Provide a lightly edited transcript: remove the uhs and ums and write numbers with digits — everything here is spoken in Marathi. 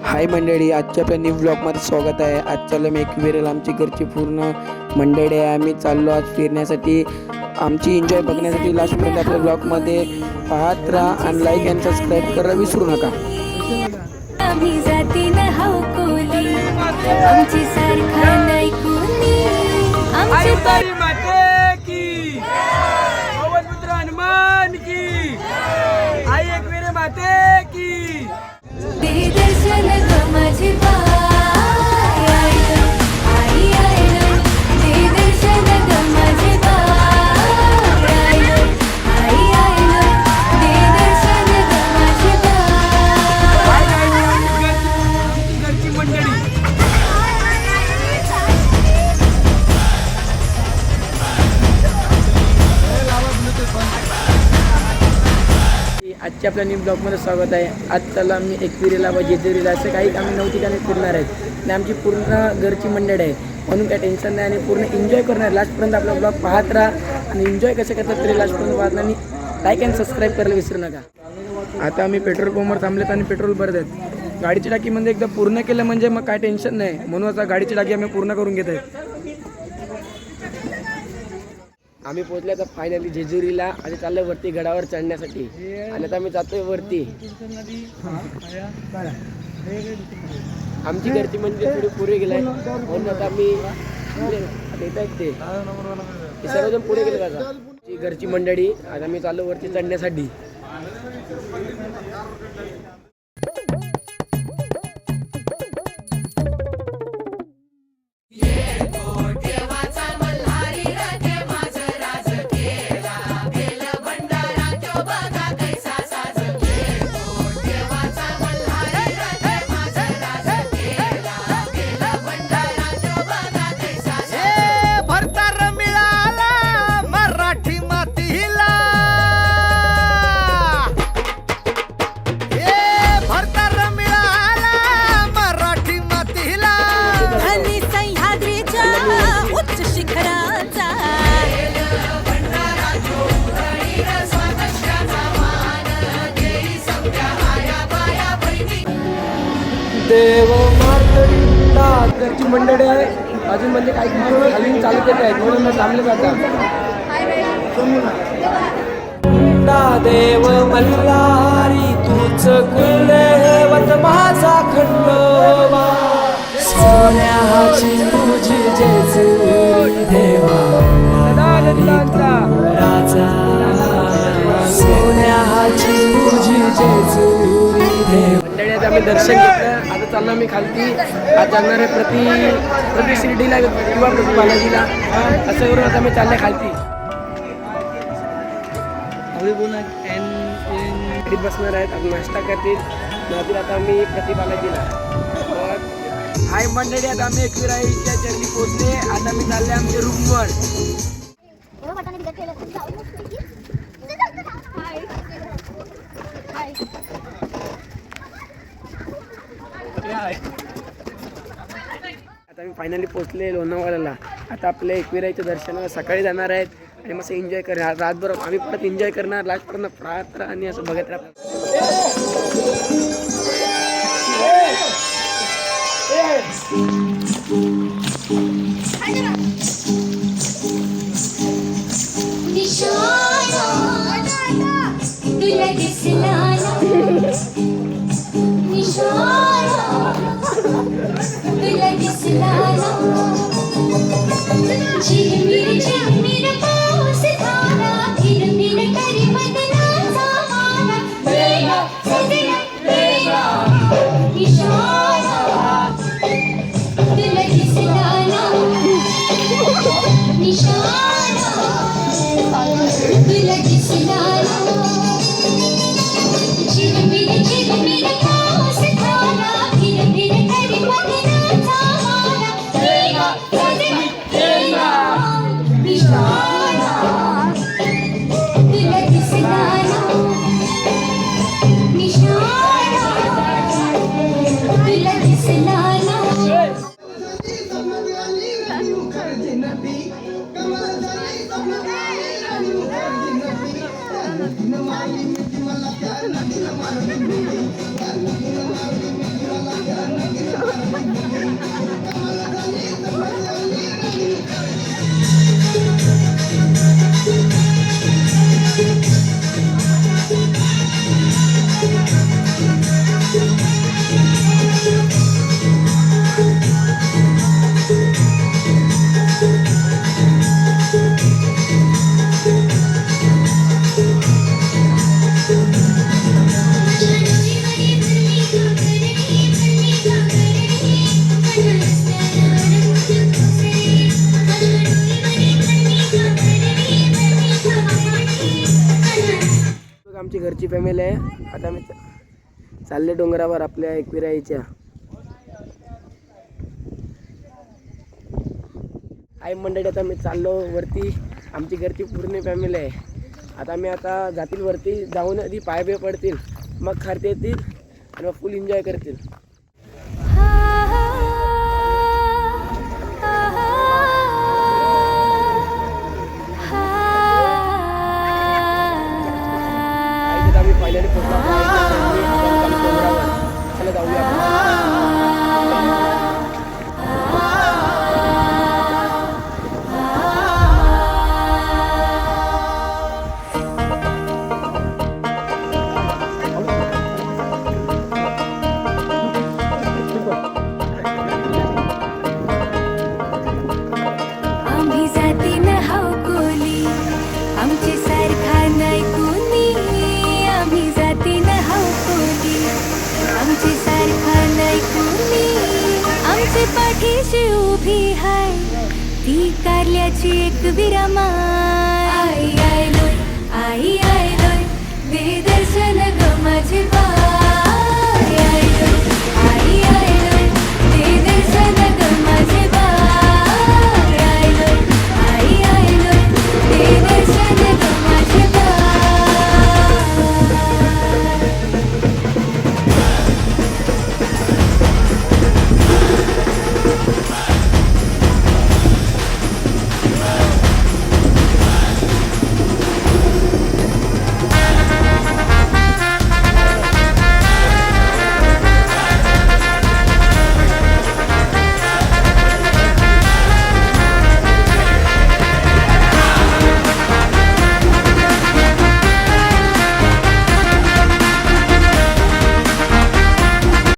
हाय मंडळी, आजच्या आपल्या न्यू ब्लॉगमध्ये स्वागत आहे. आज चाललो मी एकविरेल. आमची घरची पूर्ण मंडळी आहे. आम्ही चाललो आज फिरण्यासाठी, आमची एन्जॉय बघण्यासाठी. लास्टपर्यंत आपल्या ब्लॉगमध्ये पाहत राहा आणि लाईक आणि सबस्क्राईब करायला विसरू नका. आम्ही जातीनं हाव कोली, आमची सारखा नाही कोणी, आमची तारी माते की पवन पुत्र हनुमान की आई एकविरे माते की दे दर्शन ग माझे बाई, आई आई दे दर्शन ग माझे बाई, आई आई दे दर्शन ग माझे बाई. घरची मंडळी आजच्या आपल्या न्यू ब्लॉगमध्ये स्वागत आहे. आज चला मी एकविरेला व जेजुरीला असं काही आम्ही 9 ठिकाणी फिरणार आहेत आणि आमची पूर्ण घरची मंडळी आहे, म्हणून काही टेन्शन नाही आणि पूर्ण एन्जॉय करणार. लास्टपर्यंत आपला ब्लॉग पाहत राहा आणि एन्जॉय कसं करतात तरी लास्टपर्यंत पाहत आणि लाईक आणि सबस्क्राईब करायला विसरू नका. आता आम्ही पेट्रोल पंपवर थांबलेत आणि पेट्रोल भरत आहेत. गाडीची टाकी म्हणजे एकदा पूर्ण केलं म्हणजे मग काय टेन्शन नाही, म्हणून आता गाडीची टाकी आम्ही पूर्ण करून घेत आहेत. आम्ही पोहोचले आता फायनली जेजुरीला. आता चाललोय वरती गडावर चढण्यासाठी आणि आता आम्ही जातोय वरती. आमची घरची म्हणजे थोडी पुढे गेलाय, म्हणून आता आम्ही येत आहेत ते सर्वजण पुढे गेले. आता घरची मंडळी, आता आम्ही चाललो वरती चढण्यासाठी. देव मार्तंडा घरची मंडळी आहे. अजून म्हणजे काही अजून चालत येत आहेत, म्हणून थांबले जातात. देव मल्हारी तूच कुलदेवत माझा खंडोबा, सोन्याची तुझी जेजुरी देवा राजा, सोन्याची तुझी जेजुरी देवा. मंडळी आम्ही दर्शन घेतलं. आता चाललो मी खालती. आज जाणार आहे प्रति शिर्डीला किंवा प्रति बालाजीला, असं करून आता मी चालले खालती. गाडीत बसणार आहेत, आता नाश्ता करतील. नंतर आता आम्ही प्रति बालाजीला. हाय मंडळी, आता आम्ही एकविराईच्या चरणी पोहोचले. आता मी चालले आमच्या रूमवर. आता मी फायनली पोहोचले लोणावळ्याला. आता आपल्या एकविराईच्या दर्शनाला सकाळी जाणार आहेत आणि मस्त एन्जॉय करणार. रातभर आम्ही परत एन्जॉय करणार. लास्टपर्यंत पाहत राहा आणि असं बघत राहा. तुला दिसला तुला दिसला झिरमिर झिरमिर पाऊस धारा, फिरमिर करी बदनाचा मारा, देवा सजला देवा निशाणा. तुला दिसला निशाणा, तुला दिसला झिरमिर झिरमिर पाऊस धारा, फिरमिर करी बदनाचा मारा, देवा सजला देवा निशाणा. तुला दिसला निशाणा, तुला दिसला घरची फॅमिली आहे. आता आम्ही चालले डोंगरावर आपल्या एकविरा यायच्या. आई मंडळी आता मी चाललो वरती. आमची घरची पूर्ण फॅमिली आहे. आता आम्ही जातील वरती, जाऊन आधी पाय बे पडतील, मग खारते येतील आणि मग फुल एन्जॉय करतील. आम्ही फायनली पोहोचलो डोंगरावर. चला जाऊया आम्ही जाती न हाव कोली, आमचे सारखा नाही कोणी. आम्ही जाती न हाव कोली, आमचे सारखा नाही कोणी. आमचे पाठीशी उभी हाय ती कारल्याची एक विरामाय. आई आयलोय, आई आयलोय, दे दर्शन ग माझे.